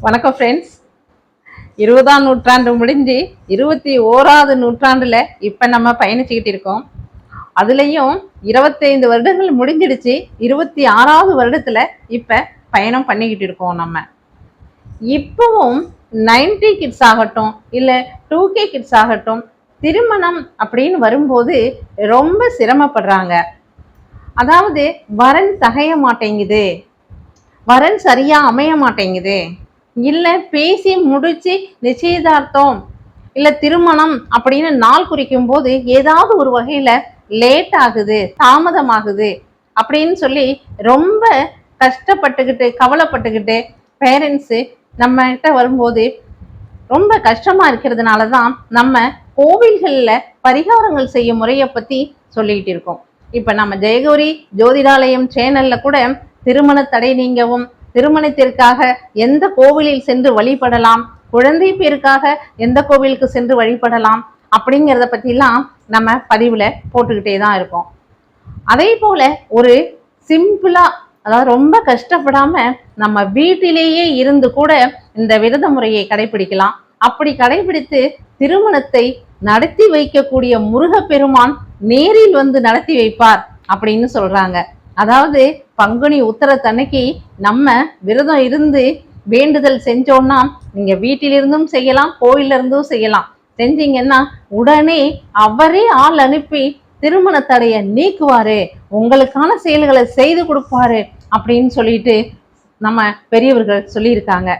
வணக்கம் ஃப்ரெண்ட்ஸ். 20ஆம் நூற்றாண்டு முடிஞ்சு 21வது நூற்றாண்டுல இப்ப நம்ம பயணிச்சுக்கிட்டு இருக்கோம். அதுலயும் 25 வருடங்கள் முடிஞ்சிடுச்சு. 26வது வருடத்துல இப்ப பயணம் பண்ணிக்கிட்டு இருக்கோம். நம்ம இப்பவும் 90 கிட்ஸ் ஆகட்டும் இல்ல 2K கிட்ஸ் ஆகட்டும், திருமணம் அப்படின்னு வரும்போது ரொம்ப சிரமப்படுறாங்க. அதாவது வரன் தகைய மாட்டேங்குது, வரன் சரியா அமைய மாட்டேங்குது, இல்ல பேசி முடிச்சு நிச்சயதார்த்தம் இல்ல திருமணம் அப்படின்னு நாள் குறிக்கும் போது ஏதாவது ஒரு வகையில லேட் ஆகுது, தாமதமாகுது அப்படின்னு சொல்லி ரொம்ப கஷ்டப்பட்டுக்கிட்டு கவலைப்பட்டுக்கிட்டு பேரண்ட்ஸு நம்ம கிட்ட வரும்போது ரொம்ப கஷ்டமா இருக்கிறதுனாலதான் நம்ம கோவில்கள்ல பரிகாரங்கள் செய்யும் முறையை பத்தி சொல்லிட்டு இருக்கோம். இப்ப நம்ம ஜெயகௌரி ஜோதிடாலயம் சேனல்ல கூட திருமண தடை நீங்கவும், திருமணத்திற்காக எந்த கோவிலில் சென்று வழிபடலாம், குழந்தை பேருக்காக எந்த கோவிலுக்கு சென்று வழிபடலாம் அப்படிங்கிறத பத்திலாம் நம்ம பதிவுல போட்டுக்கிட்டே தான் இருக்கோம். அதே போல ஒரு சிம்பிளா, அதாவது ரொம்ப கஷ்டப்படாம நம்ம வீட்டிலேயே இருந்து கூட இந்த விரத முறையை கடைபிடிக்கலாம். அப்படி கடைபிடித்து திருமணத்தை நடத்தி வைக்கக்கூடிய முருகப்பெருமான் நேரில் வந்து நடத்தி வைப்பார் அப்படின்னு சொல்றாங்க. அதாவது பங்குனி உத்தரத்தன்னைக்கு நம்ம விரதம் இருந்து வேண்டுதல் செஞ்சோம்னா, நீங்க வீட்டிலிருந்தும் செய்யலாம், கோயில இருந்தும் செய்யலாம். செஞ்சீங்கன்னா உடனே அவரே ஆள் அனுப்பி திருமண தடையை நீக்குவாரு, உங்களுக்கான செயல்களை செய்து கொடுப்பாரு அப்படின்னு சொல்லிட்டு நம்ம பெரியவர்கள் சொல்லியிருக்காங்க.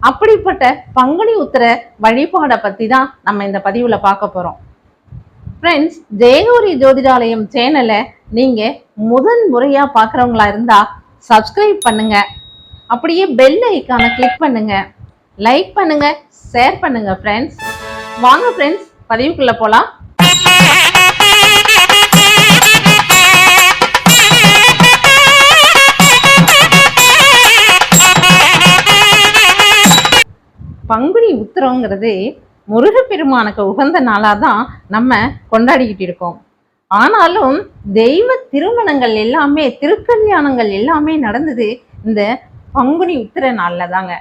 அப்படிப்பட்ட பங்குனி உத்தர வழிபாடை பத்தி தான் நம்ம இந்த பதிவுல பார்க்க போறோம். ஃப்ரெண்ட்ஸ், ஜெயகௌரி ஜோதிடாலயம் சேனலை நீங்க முதன் முறையா பார்க்குறவங்களா இருந்தா சப்ஸ்கிரைப் பண்ணுங்க, அப்படியே பெல் ஐக்கானை கிளிக் பண்ணுங்க, லைக் பண்ணுங்க, ஷேர் பண்ணுங்க. ஃப்ரெண்ட்ஸ் வாங்க ஃப்ரெண்ட்ஸ், பதிவுக்குள்ள போலாம். பங்குனி உத்திரங்கிறது முருகப்பெருமானுக்கு உகந்த நாளாதான் நம்ம கொண்டாடிக்கிட்டு இருக்கோம். ஆனாலும் தெய்வ திருமணங்கள் எல்லாமே, திருக்கல்யாணங்கள் எல்லாமே நடந்தது இந்த பங்குனி உத்திர நாள்ல தாங்க.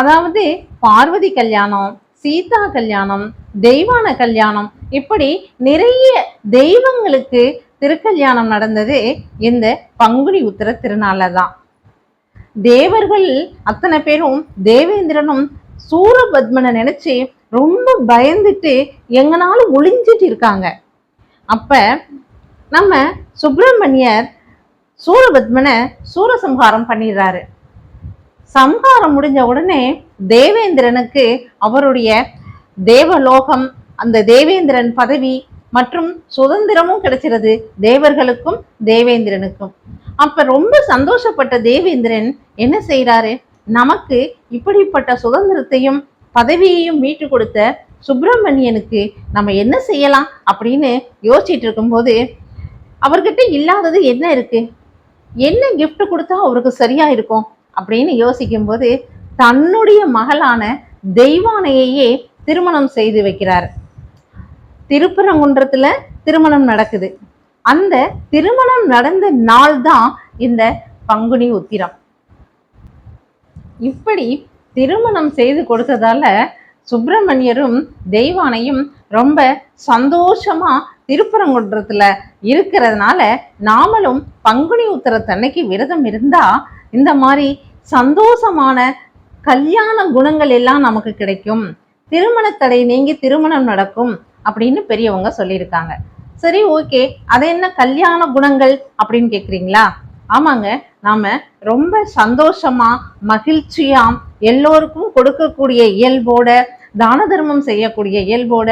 அதாவது பார்வதி கல்யாணம், சீதா கல்யாணம், தெய்வான கல்யாணம், இப்படி நிறைய தெய்வங்களுக்கு திருக்கல்யாணம் நடந்தது இந்த பங்குனி உத்திர திருநாள்ல தான். தேவர்கள் அத்தனை பேரும் தேவேந்திரனும் சூரபத்மனை நினைச்சு ரொம்ப பயந்துட்டு எங்கனாலும் ஒளிஞ்சிட்டு இருக்காங்க. அப்ப நம்ம சுப்பிரமணியர் சூரபத்மனை சூரசம்ஹாரம் பண்ணிடுறாரு. சம்ஹாரம் முடிஞ்ச உடனே தேவேந்திரனுக்கு அவருடைய தேவலோகம், அந்த தேவேந்திரன் பதவி மற்றும் சுதந்திரமும் கிடைச்சிருது தேவர்களுக்கும் தேவேந்திரனுக்கும். அப்ப ரொம்ப சந்தோஷப்பட்ட தேவேந்திரன் என்ன செய்யறாரு, நமக்கு இப்படிப்பட்ட சுதந்திரத்தையும் பதவியையும் மீட்டு கொடுத்த சுப்பிரமணியனுக்கு நம்ம என்ன செய்யலாம் அப்படின்னு யோசிச்சுட்டு இருக்கும்போது, அவர்கிட்ட இல்லாதது என்ன இருக்கு, என்ன கிஃப்ட் கொடுத்தா அவருக்கு சரியா இருக்கும் அப்படின்னு யோசிக்கும் போது தன்னுடைய மகளான தெய்வானையே திருமணம் செய்து வைக்கிறார். திருப்பரங்குன்றத்துல திருமணம் நடக்குது. அந்த திருமணம் நடந்த நாள் தான் இந்த பங்குனி உத்திரம். இப்படி திருமணம் செய்து கொடுத்ததால சுப்பிரமணியரும் தெய்வானையும் ரொம்ப சந்தோஷமா திருப்பரங்குன்றத்துல இருக்கிறதுனால நாமளும் பங்குனி உத்திரத்தன்னைக்கு விரதம் இருந்தா இந்த மாதிரி சந்தோஷமான கல்யாண குணங்கள் எல்லாம் நமக்கு கிடைக்கும், திருமண தடை நீங்கி திருமணம் நடக்கும் அப்படின்னு பெரியவங்க சொல்லியிருக்காங்க. சரி, ஓகே, அது என்ன கல்யாண குணங்கள் அப்படின்னு கேக்குறீங்களா? ஆமாங்க, நாம ரொம்ப சந்தோஷமா மகிழ்ச்சியா எல்லோருக்கும் கொடுக்கக்கூடிய இயல்போட, தான தர்மம் செய்யக்கூடிய இயல்போட,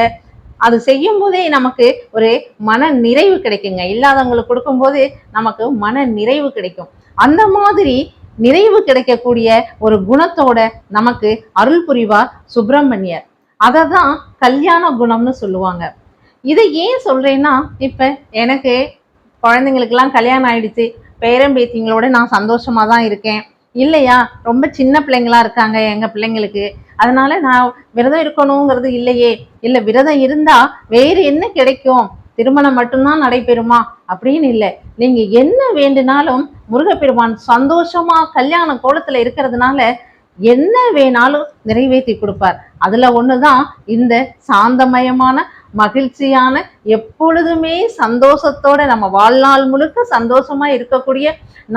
அது செய்யும் போதே நமக்கு ஒரு மன நிறைவு கிடைக்குங்க. இல்லாதவங்களுக்கு கொடுக்கும் போது நமக்கு மன நிறைவு கிடைக்கும். அந்த மாதிரி நிறைவு கிடைக்கக்கூடிய ஒரு குணத்தோட நமக்கு அருள் புரிவார் சுப்பிரமணியர். அதை தான் கல்யாண குணம்னு சொல்லுவாங்க. இதை ஏன் சொல்றேன்னா, இப்ப எனக்கு குழந்தைங்களுக்கெல்லாம் கல்யாணம் ஆயிடுச்சு, பேரம்பேத்திங்களோட நான் சந்தோஷமா தான் இருக்கேன் இல்லையா, ரொம்ப சின்ன பிள்ளைங்களா இருக்காங்க எங்க பிள்ளைங்களுக்கு, அதனால நான் விரதம் இருக்கணுங்கிறது இல்லையே, இல்ல விரதம் இருந்தா வேறு என்ன கிடைக்கும், திருமணம் மட்டும்தான் நடைபெறுமா அப்படின்னு இல்லை. நீங்க என்ன வேண்டுனாலும் முருகப்பெருமான் சந்தோஷமா கல்யாண கோலத்துல இருக்கிறதுனால என்ன வேணாலும் நிறைவேற்றி கொடுப்பார். அதுல ஒண்ணுதான் இந்த சாந்தமயமான மகிழ்ச்சியான எப்பொழுதுமே சந்தோஷத்தோட நம்ம வாழ்நாள் முழுக்க சந்தோஷமா இருக்கக்கூடிய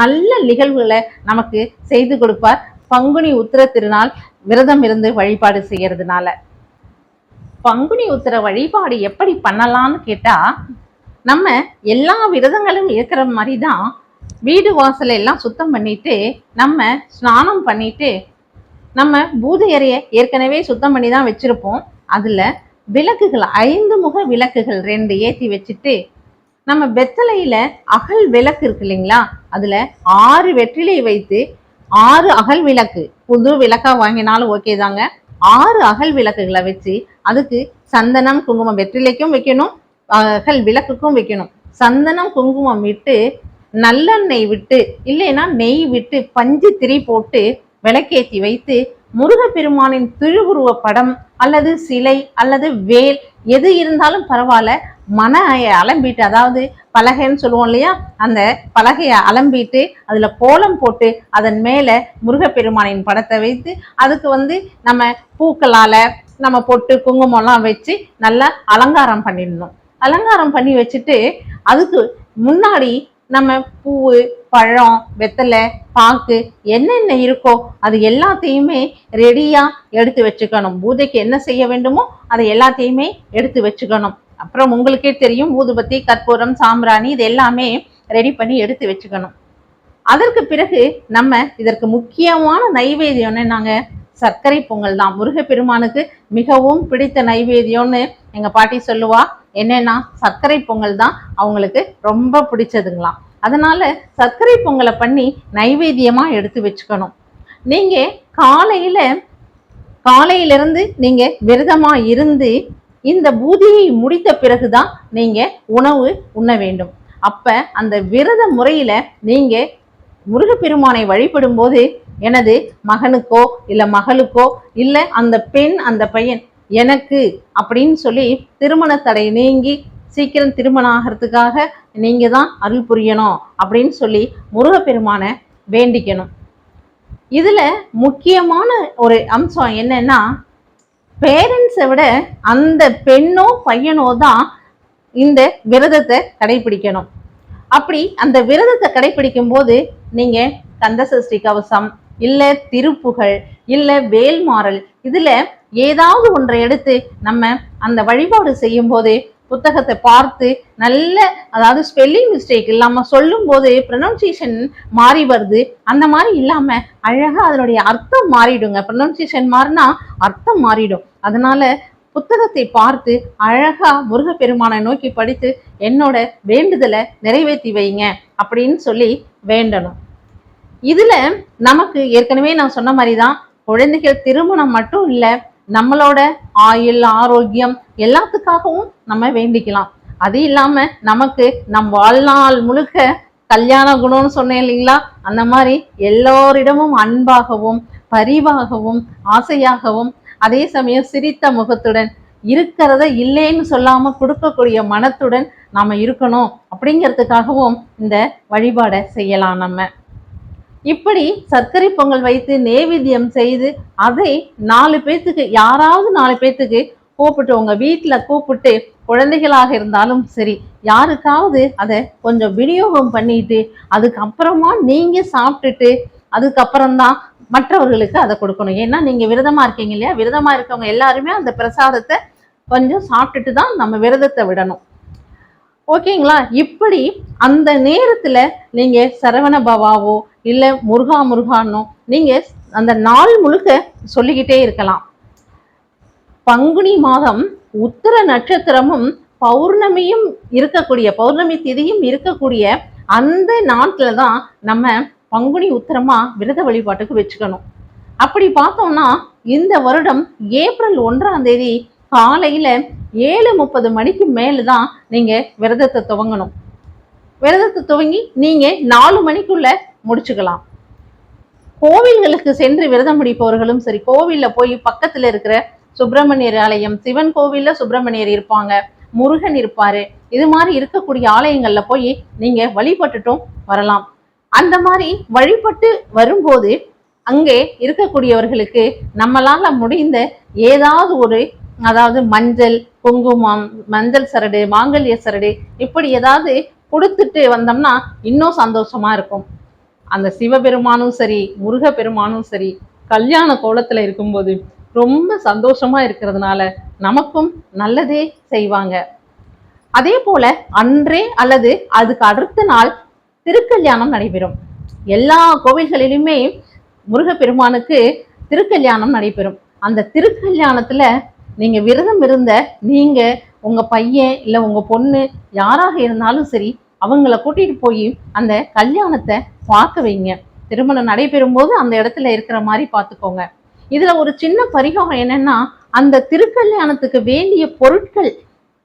நல்ல நிகழ்வுகளை நமக்கு செய்து கொடுப்பார் பங்குனி உத்திர திருநாள் விரதம் இருந்து வழிபாடு செய்யறதுனால. பங்குனி உத்திர வழிபாடு எப்படி பண்ணலாம்னு கேட்டா, நம்ம எல்லா விரதங்களும் இருக்கிற மாதிரி தான் வீடு வாசலை எல்லாம் சுத்தம் பண்ணிட்டு நம்ம ஸ்நானம் பண்ணிட்டு நம்ம பூஜை அறையை ஏற்கனவே சுத்தம் பண்ணி தான் வச்சிருப்போம். அதுல விளக்குகள் 5 முக விளக்குகள் 2 ஏற்றி வச்சுட்டு நம்ம வெத்தலையில அகல் விளக்கு இருக்கு இல்லைங்களா, அதுல 6 வெற்றிலை வைத்து 6 அகல் விளக்கு, புது விளக்கா வாங்கினாலும் ஓகே தாங்க, 6 அகல் விளக்குகளை வச்சு அதுக்கு சந்தனம் குங்குமம், வெற்றிலைக்கும் வைக்கணும் அகல் விளக்குக்கும் வைக்கணும். சந்தனம் குங்குமம் விட்டு நல்லெண்ணெய் விட்டு இல்லைன்னா நெய் விட்டு பஞ்சு திரி போட்டு விளக்கேற்றி வைத்து முருகப்பெருமானின் திருவுருவ படம் அல்லது சிலை அல்லது வேல் எது இருந்தாலும் பரவாயில்ல, மனையை அலம்பிட்டு, அதாவது பலகைன்னு சொல்லுவோம் இல்லையா, அந்த பலகையை அலம்பிட்டு அதுல கோலம் போட்டு அதன் மேல முருகப்பெருமானின் படத்தை வைத்து அதுக்கு நம்ம பூக்களால நம்ம பொட்டு குங்குமம்லாம் வச்சு நல்லா அலங்காரம் பண்ணிடணும். அலங்காரம் பண்ணி வச்சுட்டு அதுக்கு முன்னாடி நம்ம பூவு பழம் வெத்தலை பாக்கு என்னென்ன இருக்கோ அது எல்லாத்தையுமே ரெடியா எடுத்து வச்சுக்கணும். பூஜைக்கு என்ன செய்ய வேண்டுமோ அதை எல்லாத்தையுமே எடுத்து வச்சுக்கணும். அப்புறம் உங்களுக்கே தெரியும், ஊதுபத்தி கற்பூரம் சாம்பிராணி இது எல்லாமே ரெடி பண்ணி எடுத்து வச்சுக்கணும். அதற்கு பிறகு நம்ம இதற்கு முக்கியமான நைவேத்தியம் என்னன்னாங்க, சர்க்கரை பொங்கல் தான். முருகப்பெருமானுக்கு மிகவும் பிடித்த நைவேத்தியம்னு எங்க பாட்டி சொல்லுவா. என்னன்னா சர்க்கரை பொங்கல் தான் அவங்களுக்கு ரொம்ப பிடிச்சதுங்களாம். அதனால சர்க்கரை பொங்கலை பண்ணி நைவேத்தியமா எடுத்து வச்சுக்கணும். நீங்க காலையிலிருந்து நீங்க விரதமா இருந்து இந்த பூஜையை முடித்த பிறகுதான் நீங்க உணவு உண்ண வேண்டும். அப்ப அந்த விரத முறையில நீங்க முருகப்பெருமானை வழிபடும் போது எனது மகனுக்கோ இல்ல மகளுக்கோ இல்ல அந்த பெண் அந்த பையன் எனக்கு அப்படின்னு சொல்லி திருமண தடை நீங்கி சீக்கிரம் திருமணம் ஆகிறதுக்காக நீங்க தான் அருள் புரியணும் அப்படின்னு சொல்லி முருகப்பெருமானை வேண்டிக்கணும். இதுல முக்கியமான ஒரு அம்சம் என்னன்னா, பேரண்ட்ஸை விட அந்த பெண்ணோ பையனோ தான் இந்த விரதத்தை கடைபிடிக்கணும். அப்படி அந்த விரதத்தை கடைபிடிக்கும் போது நீங்க கந்தசஷ்டி கவசம் இல்ல திருப்புகழ் இல்ல வேல்மாறல் இதுல ஏதாவது ஒன்றை எடுத்து நம்ம அந்த வழிபாடு செய்யும் போது புத்தகத்தை பார்த்து நல்ல, அதாவது ஸ்பெல்லிங் மிஸ்டேக் இல்லாம சொல்லும் போது ப்ரொனன்சியேஷன் மாறி வருது, அந்த மாதிரி இல்லாம அழகா அதனுடைய அர்த்தம் மாறிடுங்க. ப்ரொனன்சியேஷன் மாறினா அர்த்தம் மாறிடும். அதனால புத்தகத்தை பார்த்து அழகா முருகப்பெருமானை நோக்கி படித்து என்னோட வேண்டுதலை நிறைவேற்றி வைங்க அப்படின்னு சொல்லி வேண்டணும். இதுல நமக்கு ஏற்கனவே நான் சொன்ன மாதிரிதான் குழந்தைகள் திருமணம் மட்டும் இல்ல, நம்மளோட ஆயுள் ஆரோக்கியம் எல்லாத்துக்காகவும் நம்ம வேண்டிக்கலாம். அது இல்லாம நமக்கு நம் வாழ்நாள் முழுக்க கல்யாண குணம்னு சொன்னேன் இல்லைங்களா, அந்த மாதிரி எல்லோரிடமும் அன்பாகவும் பரிவாகவும் ஆசையாகவும் அதே சமயம் சிரித்த முகத்துடன் இருக்கிறத இல்லைன்னு சொல்லாம கொடுக்கக்கூடிய மனத்துடன் நாம இருக்கணும் அப்படிங்கிறதுக்காகவும் இந்த வழிபாடை செய்யலாம். நம்ம இப்படி சர்க்கரை பொங்கல் வைத்து நேவேத்தியம் செய்து அதை 4 பேத்துக்கு, யாராவது 4 பேத்துக்கு கூப்பிட்டு, உங்க வீட்டுல கூப்பிட்டு குழந்தைகளாக இருந்தாலும் சரி யாருக்காவது அதை கொஞ்சம் விநியோகம் பண்ணிட்டு அதுக்கப்புறமா நீங்க சாப்பிட்டுட்டு அதுக்கப்புறம்தான் மற்றவர்களுக்கு அதை கொடுக்கணும். ஏன்னா நீங்க விரதமா இருக்கீங்க இல்லையா, விரதமா இருக்கவங்க எல்லாருமே அந்த பிரசாதத்தை கொஞ்சம் சாப்பிட்டுட்டு தான் நம்ம விரதத்தை விடணும். ஓகேங்களா? இப்படி அந்த நேரத்துல நீங்க சரவண பவாவோ இல்ல முருகா முருகானோ நீங்க அந்த நாள் முழுக்க சொல்லிக்கிட்டே இருக்கலாம். பங்குனி மாதம் உத்திர நட்சத்திரமும் பௌர்ணமியும் இருக்கக்கூடிய, பௌர்ணமி திதியும் இருக்கக்கூடிய அந்த நாட்டுல தான் நம்ம பங்குனி உத்திரமா விரத வழிபாட்டுக்கு வச்சுக்கணும். அப்படி பார்த்தோம்னா இந்த வருடம் ஏப்ரல் 1ஆம் தேதி காலையில 7:30 மணிக்கு மேலதான் நீங்க விரதத்தை துவங்கணும். விரதத்தை துவங்கி நீங்க 4 மணிக்குள்ள முடிச்சுக்கலாம். கோவில்களுக்கு சென்று விரதம் முடிப்பவர்களும் சரி, கோவில்ல போய் பக்கத்துல இருக்கிற சுப்பிரமணியர் ஆலயம், சிவன் கோவில்ல சுப்பிரமணியர் இருப்பாங்க, முருகன் இருப்பாரு, இது மாதிரி இருக்கக்கூடிய ஆலயங்கள்ல போய் நீங்க வழிபட்டுட்டும் வரலாம். அந்த மாதிரி வழிபட்டு வரும்போது அங்கே இருக்கக்கூடியவர்களுக்கு நம்மளால முடிந்த ஏதாவது ஒரு, அதாவது மஞ்சள், குங்குமம், மஞ்சள் சரடு, மாங்கல்ய சரடு, இப்படி ஏதாவது கொடுத்துட்டு வந்தோம்னா இன்னும் சந்தோஷமா இருக்கும். அந்த சிவபெருமானும் சரி, முருக பெருமானும் சரி, கல்யாண கோலத்துல இருக்கும்போது ரொம்ப சந்தோஷமா இருக்கிறதுனால நமக்கும் நல்லதே செய்வாங்க. அதே போல அன்றே அல்லது அதுக்கு அடுத்த நாள் திருக்கல்யாணம் நடைபெறும். எல்லா கோவில்களிலுமே முருகப்பெருமானுக்கு திருக்கல்யாணம் நடைபெறும். அந்த திருக்கல்யாணத்துல நீங்க விரதம் இருந்த நீங்க, உங்க பையன் இல்ல உங்க பொண்ணு யாராக இருந்தாலும் சரி, அவங்கள கூட்டிட்டு போய் அந்த கல்யாணத்தை பார்க்க வைங்க. திருமணம் நடைபெறும் போது அந்த இடத்துல இருக்கிற மாதிரி பார்த்துக்கோங்க. இதுல ஒரு சின்ன பரிகாரம் என்னன்னா, அந்த திருக்கல்யாணத்துக்கு வேண்டிய பொருட்கள்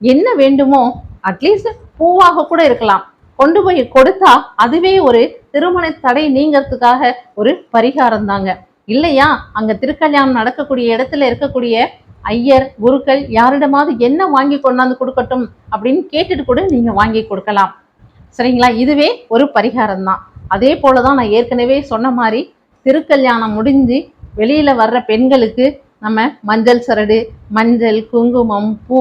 என்ன வேண்டுமோ, அட்லீஸ்ட் பூவாக கூட இருக்கலாம், கொண்டு போய் கொடுத்தா அதுவே ஒரு திருமண தடை நீங்கிறதுக்காக ஒரு பரிகாரம் தாங்க. இல்லையா, அங்க திருக்கல்யாணம் நடக்கக்கூடிய இடத்துல இருக்கக்கூடிய ஐயர், குருக்கள் யாரிடமாவது என்ன வாங்கி கொண்டாந்து கொடுக்கட்டும் அப்படின்னு கேட்டுட்டு கூட நீங்க வாங்கி கொடுக்கலாம். சரிங்களா? இதுவே ஒரு பரிகாரம் தான். அதே போலதான் நான் ஏற்கனவே சொன்ன மாதிரி திருக்கல்யாணம் முடிஞ்சு வெளியில வர்ற பெண்களுக்கு நம்ம மஞ்சள் சரடு, மஞ்சள், குங்குமம், பூ,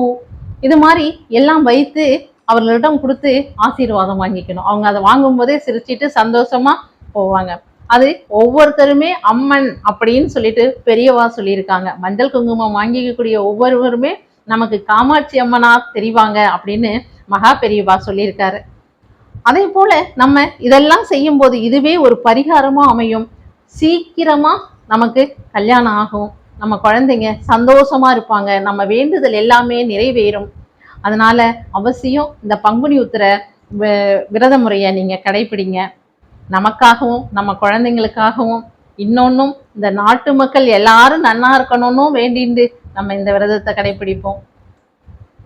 இது மாதிரி எல்லாம் வைத்து அவர்களிடம் கொடுத்து ஆசீர்வாதம் வாங்கிக்கணும். அவங்க அதை வாங்கும் போதே சிரிச்சிட்டு சந்தோஷமா போவாங்க. அது ஒவ்வொருத்தருமே அம்மன் அப்படின்னு சொல்லிட்டு பெரியவா சொல்லியிருக்காங்க. மஞ்சள் குங்குமம் வாங்கிக்கக்கூடிய ஒவ்வொருவருமே நமக்கு காமாட்சி அம்மனா தெரிவாங்க அப்படின்னு மகா பெரியவா சொல்லியிருக்காரு. அதே போல நம்ம இதெல்லாம் செய்யும் போது இதுவே ஒரு பரிகாரமா அமையும். சீக்கிரமா நமக்கு கல்யாணம் ஆகும், நம்ம குழந்தைங்க சந்தோஷமா இருப்பாங்க, நம்ம வேண்டுதல் எல்லாமே நிறைவேறும். அதனால அவசியம் இந்த பங்குனி உத்திர விரத முறையை நீங்க கடைபிடிங்க. நமக்காகவும் நம்ம குழந்தைங்களுக்காகவும், இன்னொன்னும் இந்த நாட்டு மக்கள் எல்லாரும் நன்னா இருக்கணும்னு வேண்டிட்டு நம்ம இந்த விரதத்தை கடைபிடிப்போம்.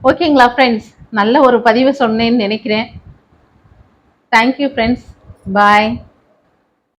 ஓகேங்களா ஃப்ரெண்ட்ஸ்? நல்ல ஒரு பதிவு சொன்னேன்னு நினைக்கிறேன். Thank you friends. பாய்.